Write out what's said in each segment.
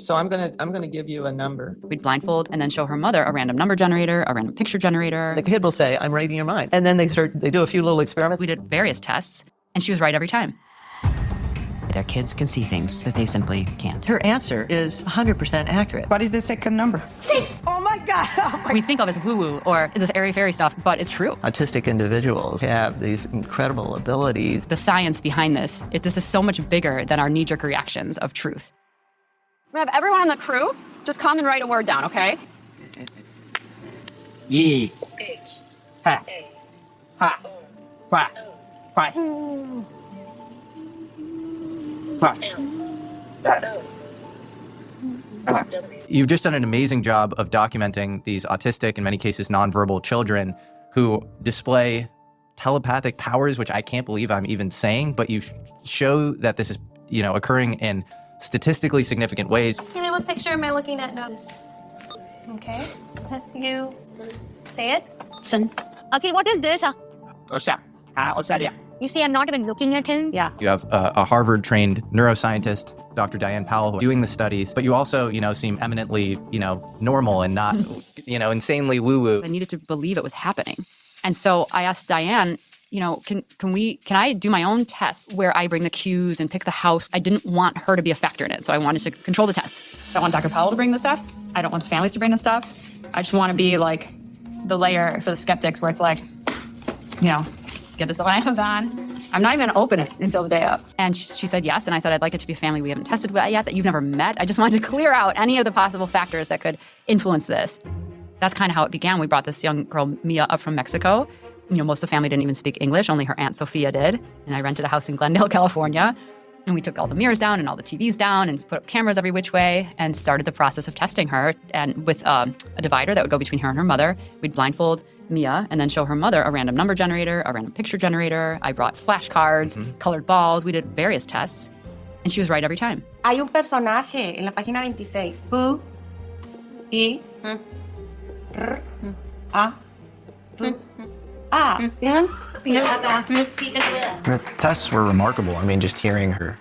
So I'm gonna give you a number. We'd blindfold and then show her mother a random number generator, a random picture generator. The kid will say, I'm reading your mind. And then they do a few little experiments. We did various tests, and she was right every time. Their kids can see things that they simply can't. Her answer is 100% accurate. What is the second number? 6. Oh my God. Oh my We think of as woo-woo or this airy-fairy stuff, but it's true. Autistic individuals have these incredible abilities. The science behind this is so much bigger than our knee-jerk reactions of truth. We have everyone on the crew just come and write a word down, okay? E. Ha. Ha. Fa. Fa. You've just done an amazing job of documenting these autistic, in many cases nonverbal children who display telepathic powers, which I can't believe I'm even saying, but you show that this is, occurring in statistically significant ways. Okay, what picture am I looking at now? Okay, as you say it. Son. Okay, what is this? You see, I'm not even looking at him. Yeah. You have a Harvard-trained neuroscientist, Dr. Diane Powell, doing the studies, but you also, seem eminently, normal and not, insanely woo-woo. I needed to believe it was happening. And so I asked Diane, can I do my own test where I bring the cues and pick the house? I didn't want her to be a factor in it, so I wanted to control the test. I don't want Dr. Powell to bring the stuff. I don't want families to bring the stuff. I just want to be like the layer for the skeptics where it's like, get this on Amazon. I'm not even going to open it until the day up. And she said yes, and I said, I'd like it to be a family we haven't tested with yet, that you've never met. I just wanted to clear out any of the possible factors that could influence this. That's kind of how it began. We brought this young girl, Mia, up from Mexico. Most of the family didn't even speak English, only her Aunt Sophia did. And I rented a house in Glendale, California. And we took all the mirrors down and all the TVs down and put up cameras every which way and started the process of testing her. And with a divider that would go between her and her mother, we'd blindfold Mia and then show her mother a random number generator, a random picture generator. I brought flashcards, colored balls. We did various tests. And she was right every time. Hay un personaje en la página 26. U, I, R, A, Tu, A. The tests were remarkable. I mean, just hearing her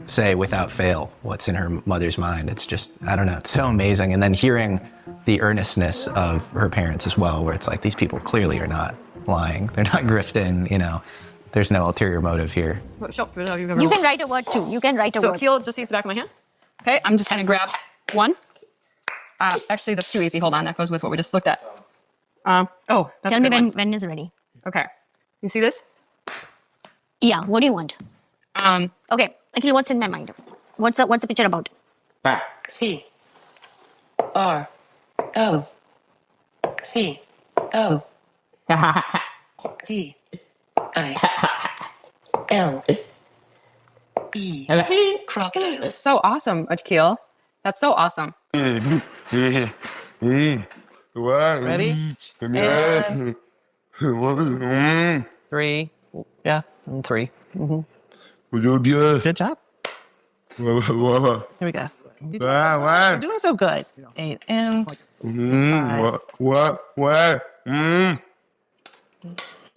say without fail what's in her mother's mind, it's just, I don't know, it's so amazing. And then hearing the earnestness of her parents as well, where it's like, these people clearly are not lying. They're not grifting, there's no ulterior motive here. You can write a word too. You can write a word. So Keel just sees the back of my hand. Okay, I'm just going to grab one. Actually, that's too easy. Hold on, that goes with what we just looked at. That's Tell me when it's ready. Okay, you see this? Yeah, what do you want? Okay, actually, what's in my mind? What's the picture about? C, R, O, C, O, D, I, L, E. Crocodile. That's so awesome, Keel. That's so awesome. Ready? And 3. Yeah, and 3. Good job. Here we go. You're doing so good. 8 and 5.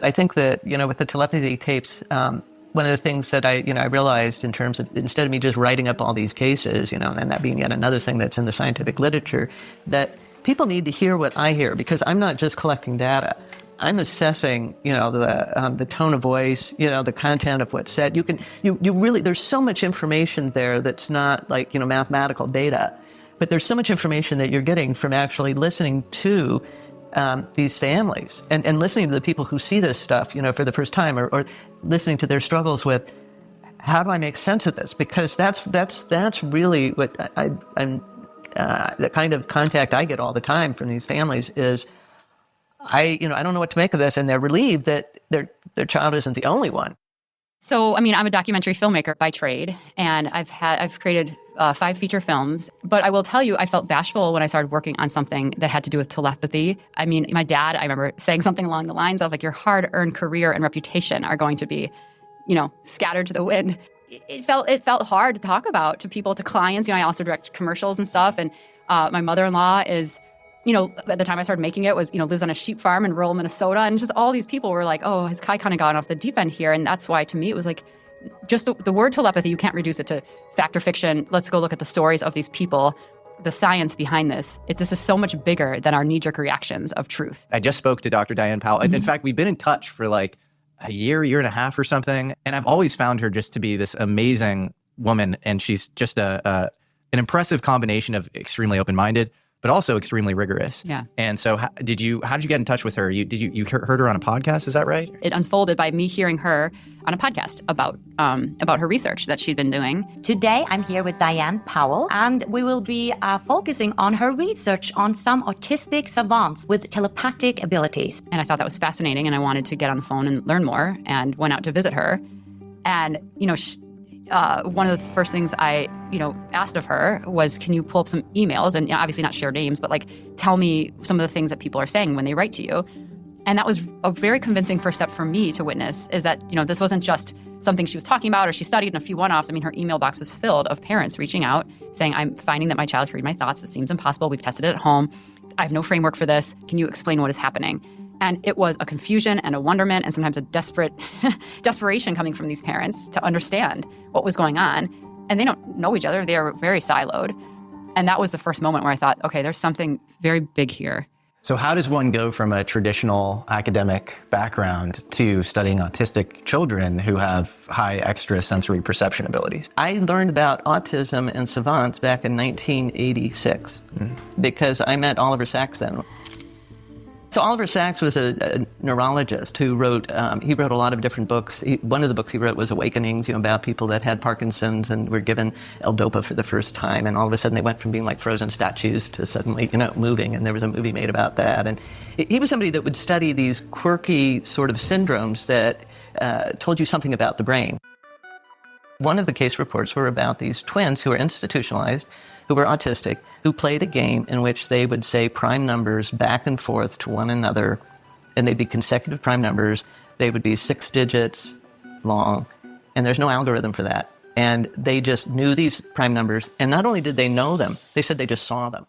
I think that, with the telepathy tapes, one of the things that I realized in terms of, instead of me just writing up all these cases, and that being yet another thing that's in the scientific literature, that people need to hear what I hear, because I'm not just collecting data. I'm assessing, the tone of voice, the content of what's said. You really, there's so much information there that's not like, mathematical data, but there's so much information that you're getting from actually listening to these families and listening to the people who see this stuff, for the first time, or listening to their struggles with, how do I make sense of this? Because that's really what I'm the kind of contact I get all the time from these families is, I don't know what to make of this, and they're relieved that their child isn't the only one. So, I'm a documentary filmmaker by trade, and I've created 5 feature films. But I will tell you, I felt bashful when I started working on something that had to do with telepathy. My dad, I remember saying something along the lines of, like, your hard-earned career and reputation are going to be, scattered to the wind. It felt hard to talk about to people, to clients. I also direct commercials and stuff, and my mother-in-law is, at the time I started making it, was, lives on a sheep farm in rural Minnesota. And just all these people were like, oh, has Kai kind of gone off the deep end here? And that's why, to me, it was like, just the word telepathy, you can't reduce it to fact or fiction. Let's go look at the stories of these people, the science behind this. This is so much bigger than our knee-jerk reactions of truth. I just spoke to Dr. Diane Powell. And in fact, we've been in touch for like a year and a half or something. And I've always found her just to be this amazing woman. And she's just an impressive combination of extremely open-minded, but also extremely rigorous. Yeah. And so how did you get in touch with her? You heard her on a podcast, is that right? It unfolded by me hearing her on a podcast about her research that she'd been doing. Today, I'm here with Diane Powell, and we will be focusing on her research on some autistic savants with telepathic abilities. And I thought that was fascinating, and I wanted to get on the phone and learn more, and went out to visit her. And, one of the first things I, asked of her was, can you pull up some emails and obviously not share names, but like tell me some of the things that people are saying when they write to you. And that was a very convincing first step for me to witness, is that, this wasn't just something she was talking about or she studied in a few one-offs. I mean, her email box was filled of parents reaching out saying, I'm finding that my child can read my thoughts. It seems impossible. We've tested it at home. I have no framework for this. Can you explain what is happening? And it was a confusion and a wonderment and sometimes a desperation coming from these parents to understand what was going on. And they don't know each other. They are very siloed. And that was the first moment where I thought, okay, there's something very big here. So how does one go from a traditional academic background to studying autistic children who have high extrasensory perception abilities? I learned about autism and savants back in 1986 because I met Oliver Sacks then. So Oliver Sacks was a neurologist who wrote a lot of different books. One of the books he wrote was Awakenings, about people that had Parkinson's and were given L-Dopa for the first time. And all of a sudden they went from being like frozen statues to suddenly, moving. And there was a movie made about that. And he was somebody that would study these quirky sort of syndromes that told you something about the brain. One of the case reports were about these twins who were institutionalized, who were autistic, who played a game in which they would say prime numbers back and forth to one another, and they'd be consecutive prime numbers. They would be 6 digits long, and there's no algorithm for that. And they just knew these prime numbers, and not only did they know them, they said they just saw them.